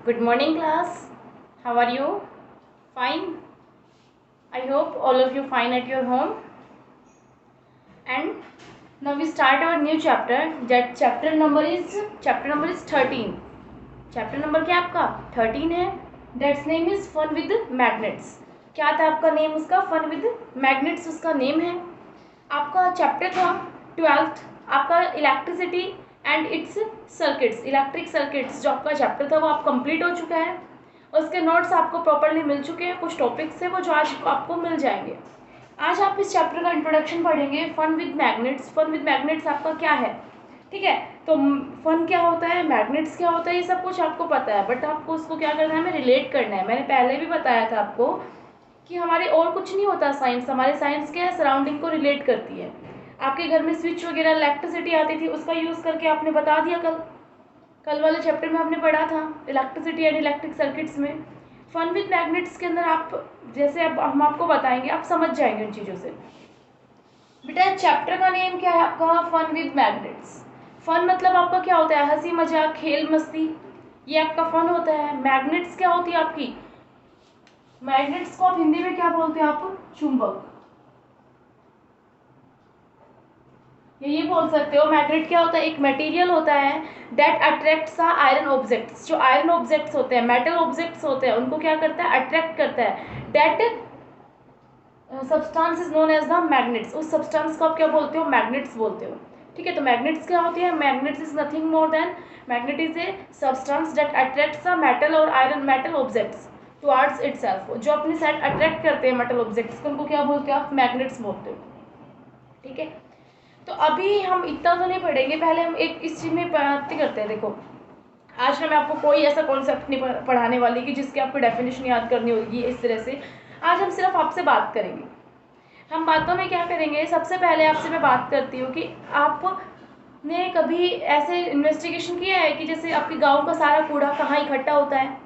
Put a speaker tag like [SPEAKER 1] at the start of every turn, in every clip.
[SPEAKER 1] Good morning, class. How are you? Fine. I hope all of you fine at your home. And now we start our new chapter. That chapter number is 13. Chapter number क्या आपका 13 है. That's name is fun with magnets. क्या था आपका name उसका? fun with magnets उसका name है. आपका चैप्टर था 12th. आपका electricity and it's circuits, electric circuits जो आपका चैप्टर था वो आप कंप्लीट हो चुका है. उसके नोट्स आपको प्रॉपरली मिल चुके हैं. कुछ टॉपिक्स है वो जो आज आपको मिल जाएंगे. आज आप इस चैप्टर का इंट्रोडक्शन पढ़ेंगे. Fun with magnets. Fun with magnets आपका क्या है? ठीक है, तो फन क्या होता है, मैग्नेट्स क्या होता है, ये सब कुछ आपको पता है, बट आपको उसको क्या करना है, हमें रिलेट करना है. मैंने पहले भी बताया था आपको कि हमारे और कुछ नहीं होता साइंस. हमारे साइंस क्या है, सराउंडिंग को रिलेट करती है. आपके घर में स्विच वगैरह इलेक्ट्रिसिटी आती थी, उसका यूज़ करके आपने बता दिया. कल वाले चैप्टर में हमने पढ़ा था इलेक्ट्रिसिटी एंड इलेक्ट्रिक सर्किट्स में. फन विद मैग्नेट्स के अंदर आप जैसे अब हम आपको बताएंगे, आप समझ जाएंगे उन चीज़ों से. बेटा चैप्टर का नेम क्या है आपका? Fun with magnets. फन मतलब आपका क्या होता है? हंसी मजाक, खेल मस्ती, ये आपका फन होता है. मैग्नेट्स क्या होती है आपकी? मैग्नेट्स को आप हिंदी में क्या बोलते हैं? आप चुंबक. ये बोल सकते हो. मैग्नेट क्या होता है? एक मटेरियल होता है दैट अट्रैक्ट्स आयरन ऑब्जेक्ट्स. जो आयरन ऑब्जेक्ट्स होते हैं, मेटल ऑब्जेक्ट्स होते हैं, उनको क्या करता है? अट्रैक्ट करता है. That substance is known as the magnets. उस सब्सटेंस को आप क्या बोलते हो? मैग्नेट्स बोलते हो. ठीक है, तो मैग्नेट्स क्या होती है? Magnets is nothing more than, magnet is a substance that attracts the metal और iron metal objects towards itself. जो अपनी साइड अट्रैक्ट करते हैं मेटल ऑब्जेक्ट्स को, उनको क्या बोलते हो? आप मैग्नेट्स बोलते हो. ठीक है, तो अभी हम इतना तो नहीं पढ़ेंगे. पहले हम एक इस चीज़ में बात करते हैं. देखो, आज मैं आपको कोई ऐसा कॉन्सेप्ट नहीं पढ़ाने वाली कि जिसकी आपको डेफिनेशन याद करनी होगी इस तरह से. आज हम सिर्फ आपसे बात करेंगे. हम बातों में क्या करेंगे, सबसे पहले आपसे मैं बात करती हूँ कि आपने कभी ऐसे इन्वेस्टिगेशन किया है कि जैसे आपके गाँव का सारा कूड़ा कहाँ इकट्ठा होता है?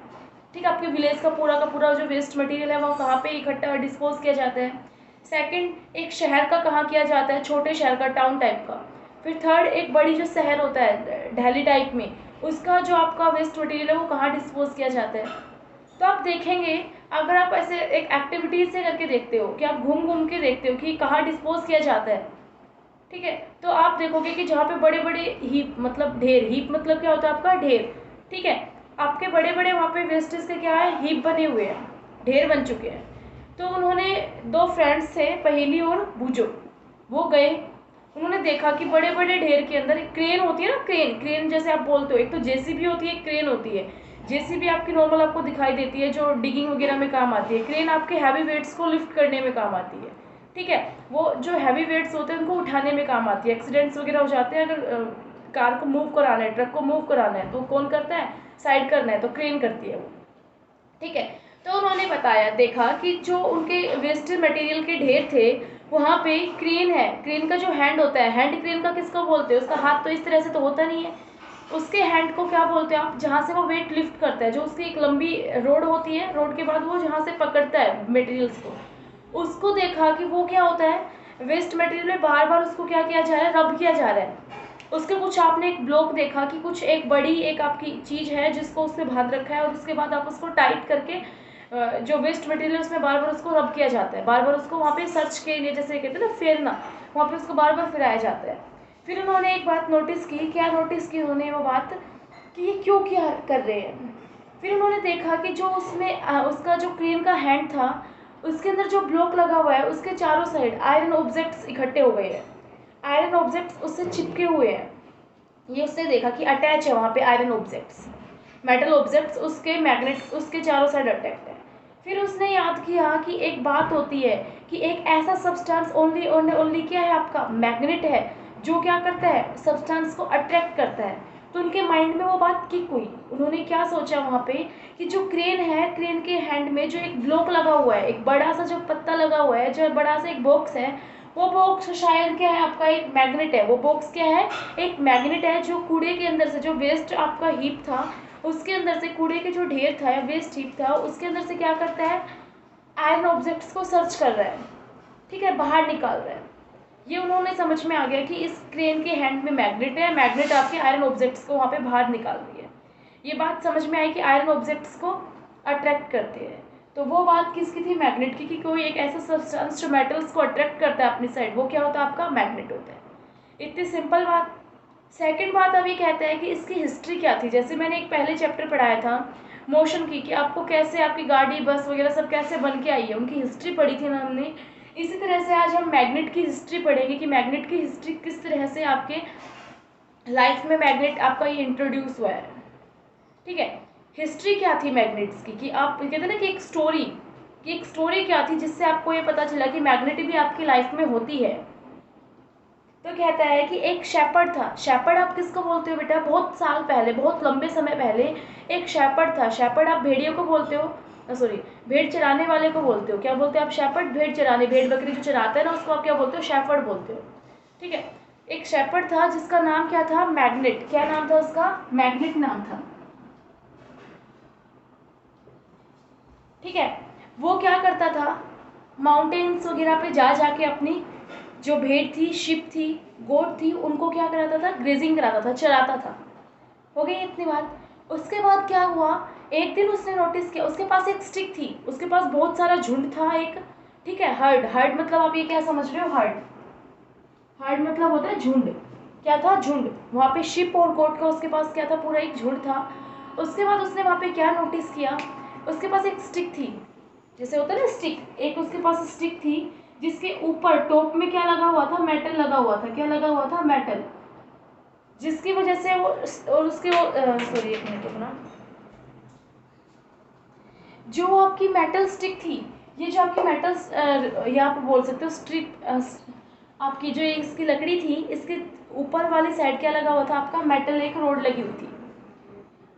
[SPEAKER 1] ठीक है, आपके विलेज का पूरा जो वेस्ट मटेरियल है वो कहाँ पे इकट्ठा डिस्पोज किया जाता है? सेकंड, एक शहर का कहाँ किया जाता है? छोटे शहर का, टाउन टाइप का. फिर थर्ड, एक बड़ी जो शहर होता है दिल्ली टाइप में, उसका जो आपका वेस्ट मटेरियल है वो कहाँ डिस्पोज किया जाता है? तो आप देखेंगे, अगर आप ऐसे एक एक्टिविटीज से करके देखते हो कि आप घूम घूम के देखते हो कि कहाँ डिस्पोज किया जाता है, ठीक है, तो आप देखोगे कि जहाँ पे बड़े बड़े हीप, मतलब ढेर, हीप मतलब क्या होता है आपका? ढेर. ठीक है, आपके बड़े बड़े वहाँ पे वेस्टेज के क्या है? हीप बने हुए हैं, ढेर बन चुके हैं. तो उन्होंने, दो फ्रेंड्स थे, पहेली और बूजो, वो गए. उन्होंने देखा कि बड़े बड़े ढेर के अंदर एक क्रेन होती है ना, क्रेन जैसे आप बोलते हो. एक तो जेसीबी होती है, एक क्रेन होती है. जेसीबी आपकी नॉर्मल आपको दिखाई देती है, जो डिगिंग वगैरह में काम आती है. क्रेन आपके हैवी वेट्स को लिफ्ट करने में काम आती है. ठीक है, वो जो हैवी वेट्स होते हैं उनको उठाने में काम आती है. एक्सीडेंट्स वगैरह हो जाते हैं, अगर कार को मूव कराना है, ट्रक को मूव कराना है, तो कौन करता है? साइड करना है तो क्रेन करती है वो. ठीक है, तो उन्होंने बताया, देखा कि जो उनके वेस्ट मटेरियल के ढेर थे, वहाँ पे क्रेन है. क्रेन का जो हैंड होता है, हैंड क्रेन का किसको बोलते हैं? उसका हाथ तो इस तरह से तो होता नहीं है. उसके हैंड को क्या बोलते हैं आप? जहाँ से वो वेट लिफ्ट करता है, जो उसकी एक लंबी रोड होती है, रोड के बाद वो जहाँ से पकड़ता है मटेरियल्स को, उसको देखा कि वो क्या होता है, वेस्ट मटेरियल में बार बार उसको क्या किया जा रहा है? रब किया जा रहा है. उसके कुछ आपने एक ब्लॉक देखा कि कुछ एक बड़ी एक आपकी चीज़ है जिसको उससे बांध रखा है, और उसके बाद आप उसको टाइट करके जो वेस्ट मटेरियल उसमें बार बार उसको रब किया जाता है. बार बार उसको वहाँ पे सर्च के लिए, जैसे कहते हैं ना फेरना, वहाँ पे उसको बार बार फिराया जाता है. फिर उन्होंने एक बात नोटिस की. क्या नोटिस की उन्होंने? वो बात कि ये क्यों क्या कर रहे हैं. फिर उन्होंने देखा कि जो उसमें उसका जो क्रेन का हैंड था, उसके अंदर जो ब्लॉक लगा हुआ है, उसके चारों साइड आयरन ऑब्जेक्ट्स इकट्ठे हो गए हैं. आयरन ऑब्जेक्ट्स उससे चिपके हुए हैं. ये उसने देखा कि अटैच है वहाँ पे आयरन ऑब्जेक्ट्स, मेटल ऑब्जेक्ट्स उसके मैग्नेट उसके चारों साइड अटैक्ट है. फिर उसने याद किया कि एक बात होती है कि एक ऐसा सब्सटेंस ओनली क्या है आपका? मैग्नेट है, जो क्या करता है? सब्सटेंस को अट्रैक्ट करता है. तो उनके माइंड में वो बात किक हुई. उन्होंने क्या सोचा वहाँ पे कि जो क्रेन है, क्रेन के हैंड में जो एक ब्लॉक लगा हुआ है, एक बड़ा सा जो पत्ता लगा हुआ है, जो बड़ा सा एक बॉक्स है, वो बॉक्स शायद क्या है आपका? एक मैग्नेट है. वो बॉक्स क्या है? एक मैग्नेट है, जो कूड़े के अंदर से, जो वेस्ट आपका हीप था, उसके अंदर से, कूड़े के जो ढेर था, वेस्ट हीप था, उसके अंदर से क्या करता है? आयरन ऑब्जेक्ट्स को सर्च कर रहा है. ठीक है, बाहर निकाल रहा है. ये उन्होंने समझ में आ गया कि इस क्रेन के हैंड में मैग्नेट है, मैग्नेट आपके आयरन ऑब्जेक्ट्स को वहाँ पे बाहर निकाल रही है. ये बात समझ में आई कि आयरन ऑब्जेक्ट्स को अट्रैक्ट करते हैं। तो वो बात किसकी थी? मैग्नेट की, कि कोई एक ऐसा सब्सटेंस जो मेटल्स को अट्रैक्ट करता है अपनी साइड, वो क्या होता है? आपका मैग्नेट होता है। इतनी सिंपल बात। सेकंड बात अब ये कहता है कि इसकी हिस्ट्री क्या थी। जैसे मैंने एक पहले चैप्टर पढ़ाया था मोशन की, कि आपको कैसे आपकी गाड़ी बस वगैरह सब कैसे बन के आई है, उनकी हिस्ट्री पढ़ी थी ना हमने। इसी तरह से आज हम मैग्नेट की हिस्ट्री पढ़ेंगे कि मैग्नेट की हिस्ट्री किस तरह से आपके लाइफ में मैग्नेट आपका ये इंट्रोड्यूस हुआ है। ठीक है, हिस्ट्री क्या थी मैग्नेट्स की, कि आप कहते हैं ना कि एक स्टोरी क्या थी जिससे आपको ये पता चला कि मैग्नेट भी आपकी लाइफ में होती है। तो कहता है कि एक शेपर्ड था। शेपर्ड आप किसको बोलते हो बेटा? बहुत साल पहले, बहुत लंबे समय पहले एक शेपर्ड था। शेपर्ड आप भेड़ियों को बोलते हो, सॉरी भेड़ चराने वाले को बोलते हो। क्या बोलते हो आप? शेपर्ड। भेड़ चराने, भेड़ बकरी जो चराता है ना, उसको आप क्या बोलते हो? शेपर्ड बोलते हो। ठीक है, एक शेपर्ड था जिसका नाम क्या था? मैग्नेट। क्या नाम था उसका? मैग्नेट नाम था। ठीक है, वो क्या करता था? माउंटेन्स वगैरह पे जा जाके अपनी जो भेड़ थी, शिप थी, गोट थी, उनको क्या कराता था? ग्रेजिंग कराता था, चराता था। हो गई इतनी बात। उसके बाद क्या हुआ? एक दिन उसने नोटिस किया, उसके पास एक स्टिक थी, उसके पास बहुत सारा झुंड था एक। ठीक है, हर्ड। हर्ड मतलब आप ये क्या समझ रहे हो? हर्ड, हर्ड मतलब होता है झुंड। क्या था? झुंड। वहाँ पे शिप और गोट का उसके पास क्या था? पूरा एक झुंड था। उसके बाद उसने वहाँ पे क्या नोटिस किया? उसके पास एक स्टिक थी, जैसे होता है ना स्टिक, एक उसके पास स्टिक थी जिसके ऊपर टॉप में क्या लगा हुआ था? मेटल लगा हुआ था। क्या लगा हुआ था? मेटल। जिसकी वजह से वो, और उसके वो सॉरी एक मिनट रुकना, जो आपकी मेटल स्टिक थी, ये जो आपकी मेटल या आप बोल सकते हो स्ट्रिप, आपकी जो इसकी लकड़ी थी, इसके ऊपर वाली साइड क्या लगा हुआ था? आपका मेटल, एक रोड लगी हुई थी।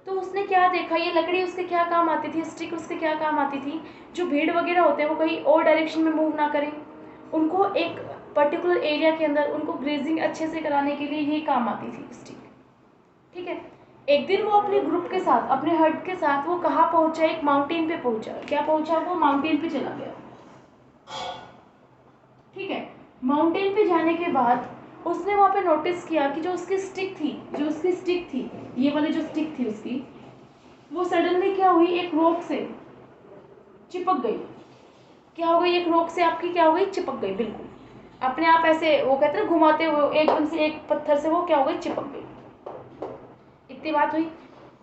[SPEAKER 1] तो उसने क्या देखा, ये लकड़ी उसके क्या काम आती थी, स्टिक उसके क्या काम आती थी? जो भेड़ वगैरह होते हैं वो कहीं और डायरेक्शन में मूव ना करें, उनको एक पर्टिकुलर एरिया के अंदर उनको ग्रेजिंग अच्छे से कराने के लिए ये काम आती थी स्टिक। ठीक है, एक दिन वो अपने ग्रुप के साथ, अपने हर्ड के साथ, वो कहाँ पहुंचा? एक माउंटेन पे पहुंचा। क्या पहुंचा? वो माउंटेन पे चला गया। ठीक है, माउंटेन पे जाने के बाद उसने वहाँ पे नोटिस किया कि जो उसकी स्टिक थी, ये वाली जो स्टिक थी उसकी, वो सडनली क्या हुई? एक रॉक से चिपक गई। क्या हो गई? एक रॉक से आपकी क्या हो गई? चिपक गई। बिल्कुल अपने आप ऐसे, वो कहते हैं ना घुमाते हुए, एकदम से एक पत्थर से वो क्या हो गई? चिपक गई। इतनी बात हुई।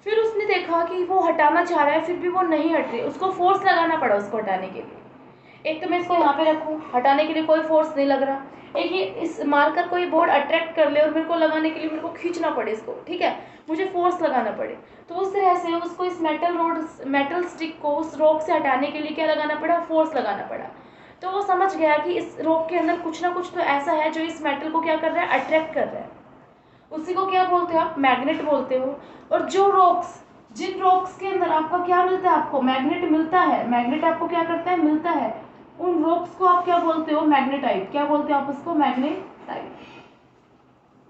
[SPEAKER 1] फिर उसने देखा कि वो हटाना चाह रहा है, फिर भी वो नहीं हट रही। उसको फोर्स लगाना पड़ा उसको हटाने के लिए। एक तो मैं इसको यहाँ पे रखूँ, हटाने के लिए कोई फोर्स नहीं लग रहा। एक ये इस मार्कर को ये बोर्ड अट्रैक्ट कर ले और मेरे को लगाने के लिए मेरे को खींचना पड़े इसको। ठीक है, मुझे फोर्स लगाना पड़े। तो उस तरह से उसको इस मेटल स्टिक को उस रॉक से हटाने के लिए क्या लगाना पड़ा? फोर्स लगाना पड़ा। तो वो समझ गया कि इस रॉक के अंदर कुछ ना कुछ तो ऐसा है जो इस मेटल को क्या कर रहा है? अट्रैक्ट कर रहा है। उसी को क्या बोलते हो आप? मैग्नेट बोलते हो। और जो रॉक्स, जिन रॉक्स के अंदर आपका क्या मिलता है? आपको मैग्नेट मिलता है। मैग्नेट आपको क्या करता है? मिलता है। उन रॉक्स को आप क्या बोलते हो? मैग्नेटाइट। क्या बोलते हो आप उसको? मैग्नेटाइट।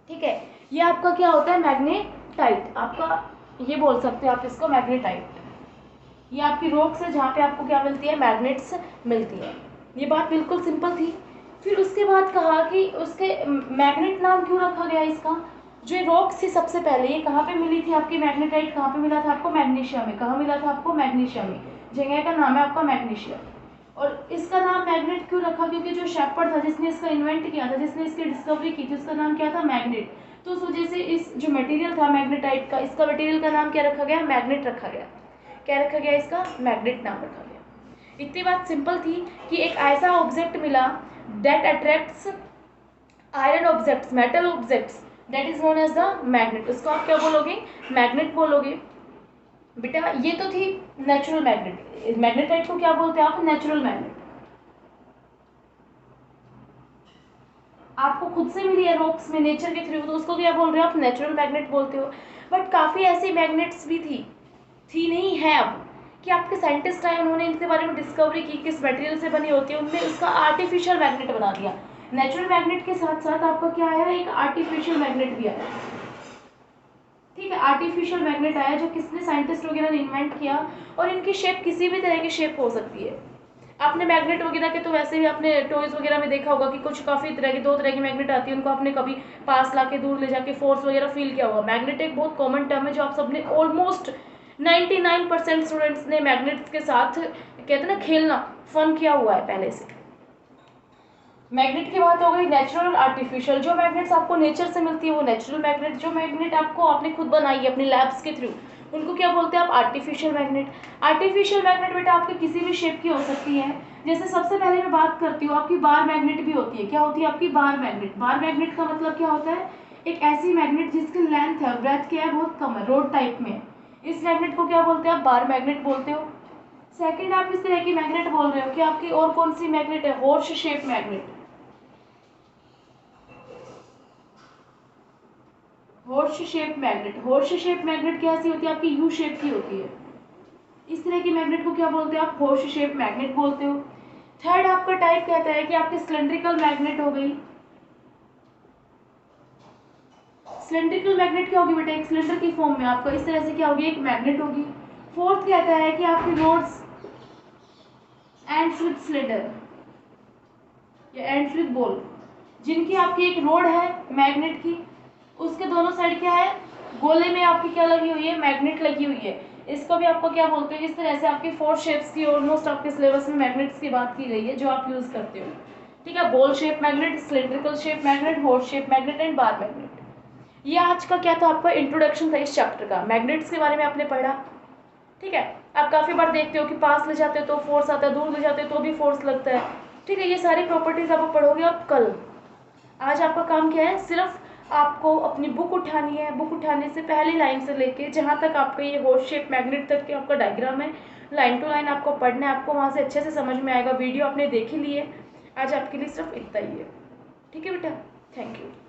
[SPEAKER 1] ठीक है, ये आपका क्या होता है? मैग्नेटाइट। आपका ये बोल सकते हो आप इसको मैग्नेटाइट। ये आपकी रॉक्स है जहाँ पे आपको क्या मिलती है? मैग्नेट्स मिलती है। ये बात बिल्कुल सिंपल थी। फिर उसके बाद कहा कि उसके मैग्नेट नाम क्यों रखा गया इसका? जो रॉक्स थी सबसे पहले, ये कहाँ पे मिली थी आपकी मैग्नेटाइट? कहाँ पे मिला था आपको? मैग्नीशिया में। कहाँ मिला था आपको? मैग्नीशिया में। जगह का नाम है आपका मैग्नीशिया। और इसका नाम मैग्नेट क्यों रखा? क्योंकि जो शेपर्ड था जिसने इसका इन्वेंट किया था, जिसने इसकी डिस्कवरी की थी, उसका नाम क्या था? मैग्नेट। तो उस वजह से इस जो मटेरियल था मैग्नेटाइट का, इसका मटेरियल का नाम क्या रखा गया? मैग्नेट रखा गया। क्या रखा गया? इसका मैग्नेट नाम रखा गया। इतनी बात सिंपल थी कि एक ऐसा ऑब्जेक्ट मिला that attracts iron objects, metal objects, that is known as the magnet. उसको आप क्या बोलोगे? मैग्नेट बोलोगे। बेटा ये तो थी नेचुरल मैग्नेट। मैग्नेटाइट को क्या बोलते हैं आप? Natural magnet. आपको खुद से मिली है रॉक्स में, नेचर के थ्रू, तो उसको क्या बोल रहे हो आप? नेचुरल मैग्नेट बोलते हो। बट काफ़ी ऐसी मैग्नेट्स भी थी नहीं है अब, कि आपके साइंटिस्ट आए, उन्होंने इनके बारे में डिस्कवरी की किस मटेरियल से बनी होती है, उनने उसका आर्टिफिशियल मैग्नेट बना दिया। नेचुरल मैग्नेट के साथ साथ आपका क्या आया? एक आर्टिफिशियल मैग्नेट भी आया। ठीक है, आर्टिफिशियल मैग्नेट आया जो किसने? साइंटिस्ट वगैरह ने इन्वेंट किया। और इनकी शेप किसी भी तरह की शेप हो सकती है। आपने मैग्नेट वगैरह के तो वैसे भी आपने टॉयज वगैरह में देखा होगा कि कुछ काफ़ी तरह की, दो तरह की मैग्नेट आती है, उनको आपने कभी पास ला के दूर ले जाके फोर्स वगैरह फील किया होगा। मैग्नेट एक बहुत कॉमन टर्म है जो आप सबने ऑलमोस्ट 99% स्टूडेंट्स ने मैग्नेट्स के साथ कहते हैं ना खेलना, फन किया हुआ है पहले से। मैग्नेट की बात हो गई, नेचुरल और आर्टिफिशियल। जो मैग्नेट्स आपको नेचर से मिलती है वो नेचुरल मैग्नेट, जो मैग्नेट आपको आपने खुद बनाई है अपने लैब्स के थ्रू, उनको क्या बोलते हैं आप, आर्टिफिशियल मैग्नेट। आर्टिफिशियल मैग्नेट बेटा आपके किसी भी शेप की हो सकती है। जैसे सबसे पहले मैं बात करती हूँ, आपकी बार मैग्नेट भी होती है। क्या होती है आपकी बार मैग्नेट? बार मैग्नेट का मतलब क्या होता है, एक ऐसी मैग्नेट जिसकी लेंथ है, ब्रेथ क्या है, बहुत कम है, रोड टाइप में। इस मैग्नेट को क्या बोलते हैं आप, बार मैग्नेट बोलते हो। सेकंड, आप इस तरह की मैग्नेट बोल रहे हो कि आपकी और कौन सी मैग्नेट है, horse shape magnet. Horse shape magnet, horse shape magnet कैसी होती है आपकी, यू शेप की होती है। इस तरह की मैग्नेट को क्या बोलते हैं आप, हॉर्स शेप मैग्नेट बोलते हो। थर्ड आपका टाइप कहता है कि आपकी सिलेंड्रिकल मैग्नेट हो गई। सिलेंड्रिकल मैग्नेट क्या होगी बेटा, एक सिलेंडर की फॉर्म में आपका इस तरह से क्या होगी, एक मैग्नेट होगी। फोर्थ कहता है कि आपकी रोड्स एंड्स विद सिलेंडर या एंड्स विद बॉल, जिनकी आपकी एक रोड है मैग्नेट की, उसके दोनों साइड क्या है, गोले में आपकी क्या लगी हुई है, मैग्नेट लगी हुई है। इसको भी आपको क्या बोलते हैं। इस तरह से आपकी 4 शेप्स की ऑलमोस्ट आपके सिलेबस में मैग्नेट्स की बात की गई है जो आप यूज करते हो। ठीक है, ball shape magnet, cylindrical shape magnet, horse shape magnet and bar magnet. ये आज का क्या था, आपका इंट्रोडक्शन था इस चैप्टर का, मैग्नेट्स के बारे में आपने पढ़ा। ठीक है, आप काफ़ी बार देखते हो कि पास ले जाते हो तो फोर्स आता है, दूर ले जाते हो तो भी फोर्स लगता है। ठीक है, ये सारी प्रॉपर्टीज आप पढ़ोगे आप कल। आज आपका काम क्या है, सिर्फ आपको अपनी बुक उठानी है। बुक उठाने से पहली लाइन से लेके जहाँ तक आपका ये हॉर्स शेप मैग्नेट तक के आपका डायग्राम है, लाइन टू लाइन आपको पढ़ना है, आपको वहाँ से अच्छे से समझ में आएगा। वीडियो आपने देख ही ली है, आज आपके लिए सिर्फ इतना ही है। ठीक है बेटा, थैंक यू।